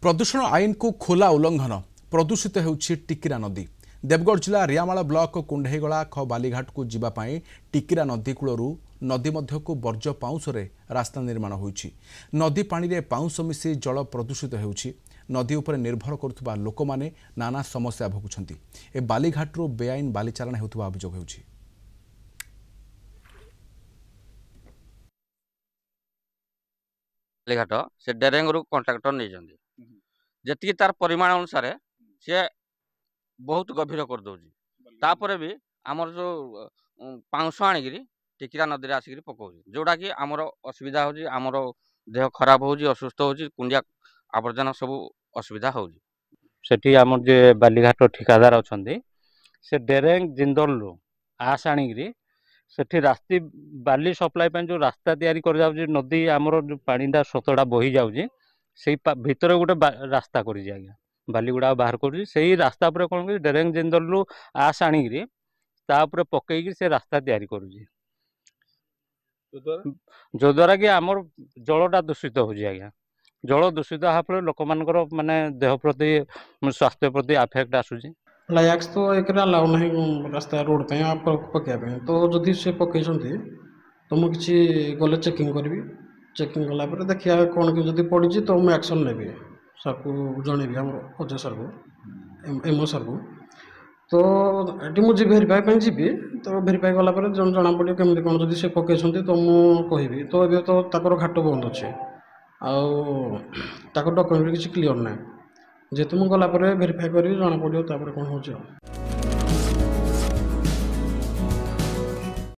प्रदूषण आईन को खोला उल्लंघन प्रदूषित होउछि टिकिरा नदी। देवगढ़ जिला रियामाल ब्लॉक कुंडेगला ख बालीघाट को जीवाई टिकिरा नदी कूलू नदी मध्यकु वर्ज्य पाउंशरे रास्ता निर्माण होइछि। नदी पानी रे पाउंश मिसी जल प्रदूषित होउछि। नदी उपर निर्भर करुवा लोक माने नाना समस्या भोगुछंती। ए बालीघाटरू बेआईन बाली चालाण हेउथुवा अभियोग होउछि। बालीघाट से डेरेंगरू कॉन्ट्राक्टर नहीं जी तार परिमाण अनुसार सी बहुत गभीर कर दौर भी आमर जो पाउंश आणिकी टिकिरा नदी में आसिक पकाऊ जोटा कि आमर असुविधा होची आमर देह खराब होची असुस्थ होची कुंडिया आवर्जना सब असुविधा होची। सेठी आमर जे बालीघाट ठिकादार अछंती से डेरेंग जिंदलू आस आणिकी सेठी रास्ती बाली सप्लाई जो रास्ता तैयारी कर जाउची नदी आमर जो पानीटा स्रोतटा बही जाउची से भितर गोटे रास्ता करी आज्ञा बाली गुड़ा बाहर कर रास्ता पर कौन कर डेरेंग जिंदलू आस आणिकी तापर पकईकी से रास्ता तैयारी करुची जो द्वारा कि आमर जलटा दूषित होजी आज्ञा। जल दूषित हाँ फल लोक मानकर माने देह प्रति स्वास्थ्य प्रति आफेक्ट आसूची। लायाक्स तो एक अलाउ नहीं रास्ता रोड पे आप पकड़ तो जदि से पकई तो मुझे किसी गले चेकिंग करी चेकिंग कला देखिए कौन कि जब पड़ी तो मुझे एक्शन नेबी सर को जनइबी आम अजय सर को एमओ सर को तो ये मुझे भेरीफाई जी तो भेरीफाई गलापर जना पड़े केमी कौन जब से पकई तो मुझे कहि तो ये तो ताकर घाट बंद अच्छे आकर डॉक्यूमेंट किसी क्लीयर ना जेहेतु मुझे गलापर भेरीफाई करी जना पड़ो कौन हो।